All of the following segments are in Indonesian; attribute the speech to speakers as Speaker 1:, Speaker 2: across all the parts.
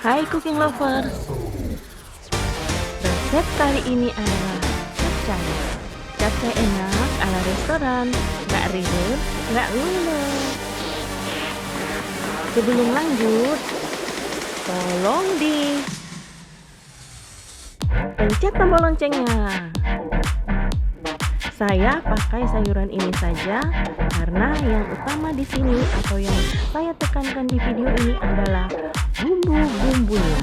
Speaker 1: Hai cooking lovers, resep kali ini adalah capcay. Capcay enak ala restoran, nggak ribet, nggak ngulek. Sebelum lanjut, tolong pencet tombol loncengnya. Saya pakai sayuran ini saja karena yang utama di sini atau yang saya tekankan di video ini adalah bumbu-bumbunya.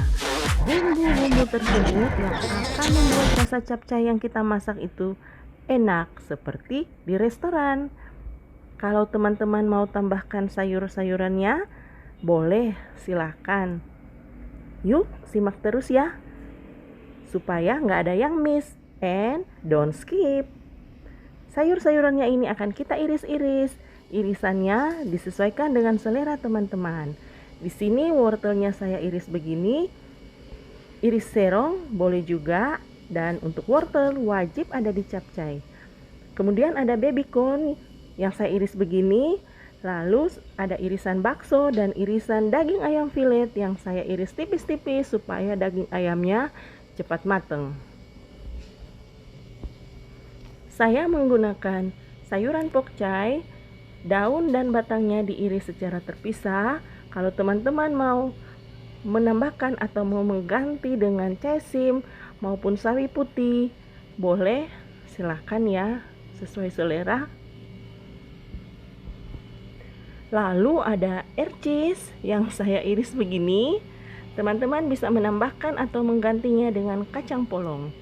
Speaker 1: Bumbu-bumbu tersebut yang akan membuat rasa capcay yang kita masak itu enak seperti di restoran. Kalau teman-teman mau tambahkan sayur-sayurannya, boleh, silakan. Yuk, simak terus ya, supaya nggak ada yang miss and don't skip. Sayur-sayurannya ini akan kita iris-iris. Irisannya disesuaikan dengan selera teman-teman. Di sini wortelnya saya iris begini. Iris serong boleh juga, dan untuk wortel wajib ada di capcay. Kemudian ada baby corn yang saya iris begini. Lalu ada irisan bakso dan irisan daging ayam filet yang saya iris tipis-tipis supaya daging ayamnya cepat matang. Saya menggunakan sayuran pokcay, daun dan batangnya diiris secara terpisah. Kalau teman-teman mau menambahkan atau mau mengganti dengan caisim maupun sawi putih, boleh, silahkan ya, sesuai selera. Lalu ada ercis yang saya iris begini. Teman-teman bisa menambahkan atau menggantinya dengan kacang polong.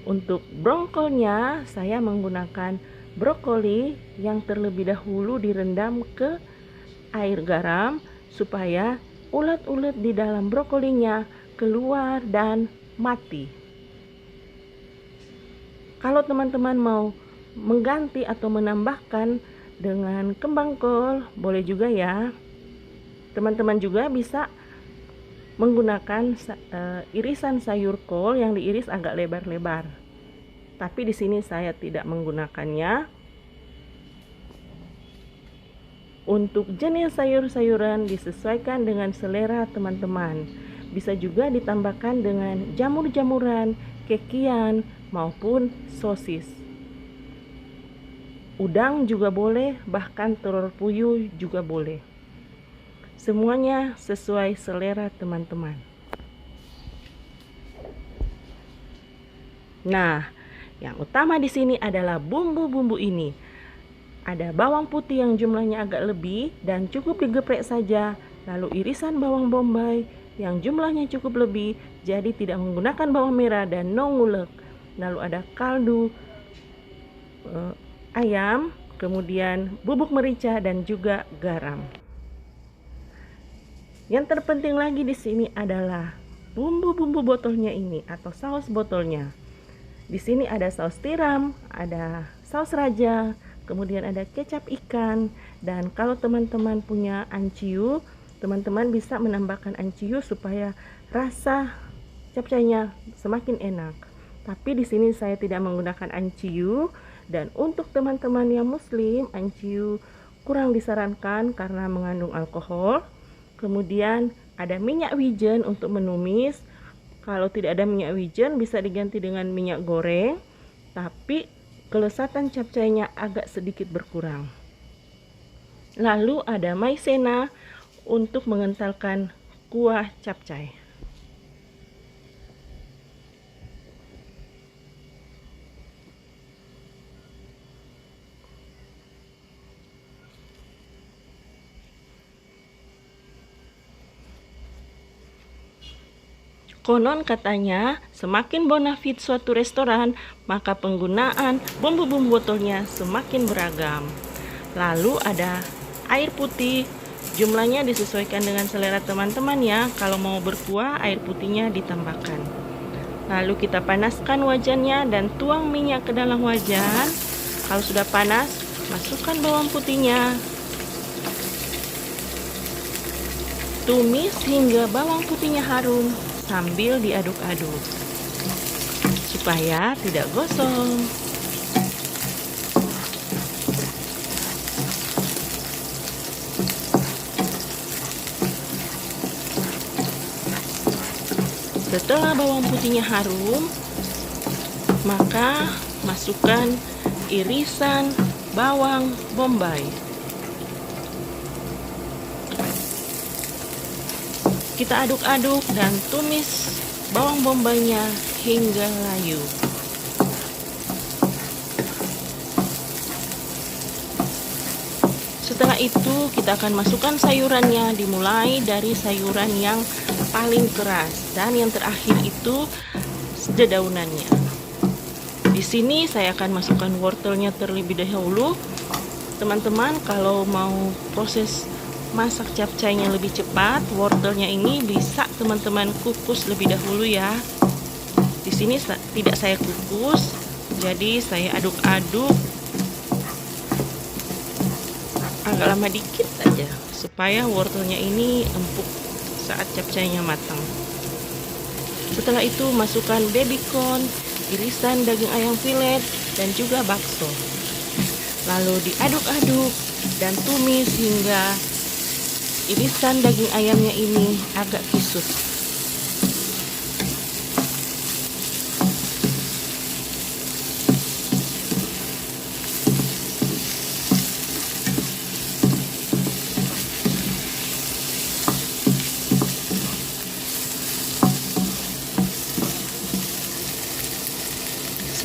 Speaker 1: Untuk brongkolnya saya menggunakan brokoli yang terlebih dahulu direndam ke air garam supaya ulat-ulat di dalam brokolinya keluar dan mati. Kalau teman-teman mau mengganti atau menambahkan dengan kembang kol, boleh juga ya. Teman-teman juga bisa menggunakan irisan sayur kol yang diiris agak lebar-lebar. Tapi di sini saya tidak menggunakannya. Untuk jenis sayur-sayuran disesuaikan dengan selera teman-teman. Bisa juga ditambahkan dengan jamur-jamuran, kekian maupun sosis. Udang juga boleh, bahkan telur puyuh juga boleh. Semuanya sesuai selera teman-teman. Nah, yang utama di sini adalah bumbu-bumbu ini. Ada bawang putih yang jumlahnya agak lebih dan cukup digeprek saja. Lalu irisan bawang bombay yang jumlahnya cukup lebih, jadi tidak menggunakan bawang merah dan no ngulek. Lalu ada kaldu ayam, kemudian bubuk merica dan juga garam. Yang terpenting lagi di sini adalah bumbu-bumbu botolnya ini atau saus botolnya. Di sini ada saus tiram, ada saus raja, kemudian ada kecap ikan, dan kalau teman-teman punya anciu, teman-teman bisa menambahkan anciu supaya rasa capcaynya semakin enak. Tapi di sini saya tidak menggunakan anciu, dan untuk teman-teman yang muslim, anciu kurang disarankan karena mengandung alkohol. Kemudian ada minyak wijen untuk menumis. Kalau tidak ada minyak wijen bisa diganti dengan minyak goreng, tapi kelezatan capcaynya agak sedikit berkurang. Lalu ada maizena untuk mengentalkan kuah capcay. Konon katanya, semakin bonafit suatu restoran, maka penggunaan bumbu-bumbu botolnya semakin beragam. Lalu ada air putih, jumlahnya disesuaikan dengan selera teman-teman ya. Kalau mau berkuah, air putihnya ditambahkan. Lalu kita panaskan wajannya dan tuang minyak ke dalam wajan. Kalau sudah panas, masukkan bawang putihnya. Tumis hingga bawang putihnya harum sambil diaduk-aduk supaya tidak gosong. Setelah bawang putihnya harum, maka masukkan irisan bawang bombay. Kita aduk-aduk dan tumis bawang bombaynya hingga layu. Setelah itu kita akan masukkan sayurannya, dimulai dari sayuran yang paling keras dan yang terakhir itu dedaunannya. Di sini saya akan masukkan wortelnya terlebih dahulu. Teman-teman, kalau mau proses masak capcaynya lebih cepat, wortelnya ini bisa teman-teman kukus lebih dahulu ya. Di sini tidak saya kukus, jadi saya aduk-aduk agak lama dikit aja supaya wortelnya ini empuk saat capcaynya matang. Setelah itu masukkan baby corn, irisan daging ayam filet dan juga bakso. Lalu diaduk-aduk dan tumis hingga irisan daging ayamnya ini agak kisut.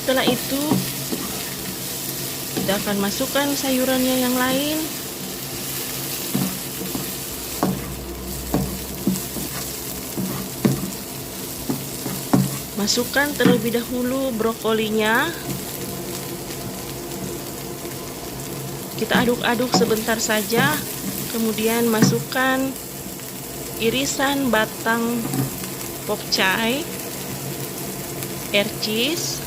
Speaker 1: Setelah itu kita akan masukkan sayurannya yang lain. Masukkan terlebih dahulu brokolinya. Kita aduk-aduk sebentar saja. Kemudian masukkan irisan batang pokcai, air cheese.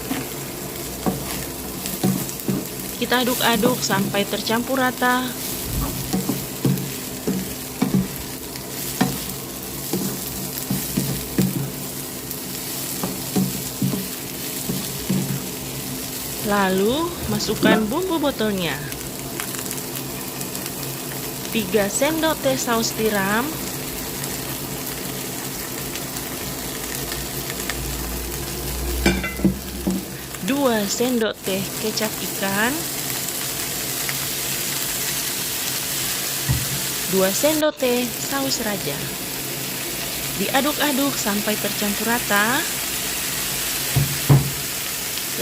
Speaker 1: Kita aduk-aduk sampai tercampur rata. Lalu masukkan bumbu botolnya. 3 sendok teh saus tiram, 2 sendok teh kecap ikan, 2 sendok teh saus raja. Diaduk-aduk sampai tercampur rata.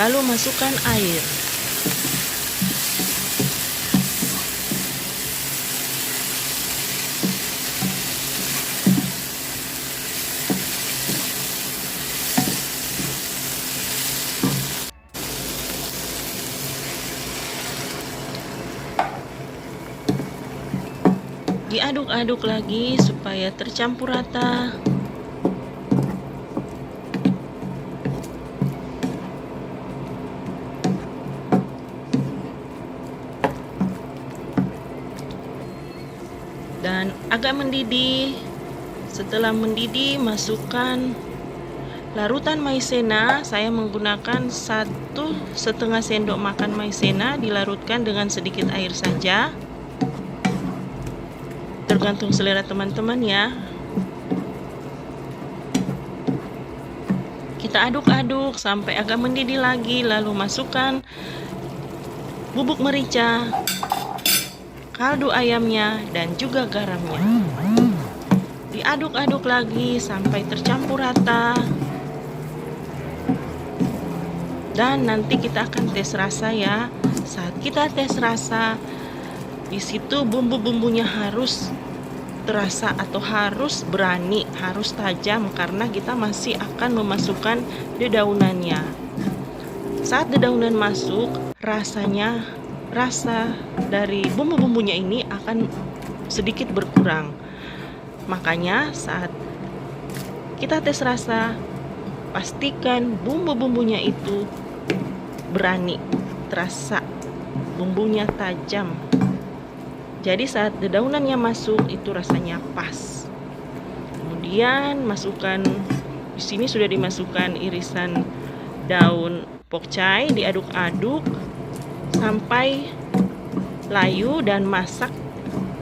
Speaker 1: Lalu masukkan air. Diaduk-aduk lagi supaya tercampur rata. Dan agak mendidih. Setelah mendidih, masukkan larutan maizena. Saya menggunakan 1,5 sendok makan maizena, dilarutkan dengan sedikit air saja. Tergantung selera teman-teman ya. Kita aduk-aduk sampai agak mendidih lagi, lalu masukkan bubuk merica, kaldu ayamnya, dan juga garamnya. Diaduk-aduk lagi sampai tercampur rata. Dan nanti kita akan tes rasa ya. Saat kita tes rasa, di situ bumbu-bumbunya harus terasa atau harus berani, harus tajam karena kita masih akan memasukkan dedaunannya. Saat dedaunan masuk, rasa dari bumbu-bumbunya ini akan sedikit berkurang. Makanya saat kita tes rasa, pastikan bumbu-bumbunya itu berani, terasa bumbunya tajam. Jadi saat dedaunannya masuk itu rasanya pas. Kemudian masukkan, di sini sudah dimasukkan irisan daun pokcai, diaduk-aduk sampai layu dan masak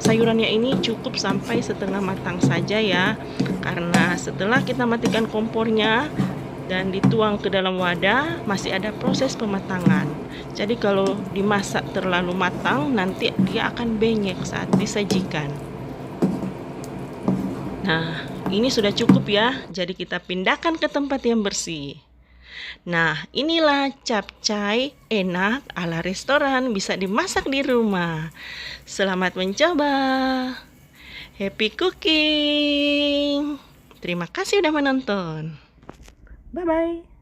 Speaker 1: sayurannya ini cukup sampai setengah matang saja ya, karena setelah kita matikan kompornya dan dituang ke dalam wadah masih ada proses pematangan. Jadi kalau dimasak terlalu matang nanti dia akan benyek saat disajikan. Nah, ini sudah cukup ya, jadi kita pindahkan ke tempat yang bersih. Nah, inilah capcay enak ala restoran, bisa dimasak di rumah. Selamat mencoba. Happy cooking. Terima kasih sudah menonton. Bye-bye.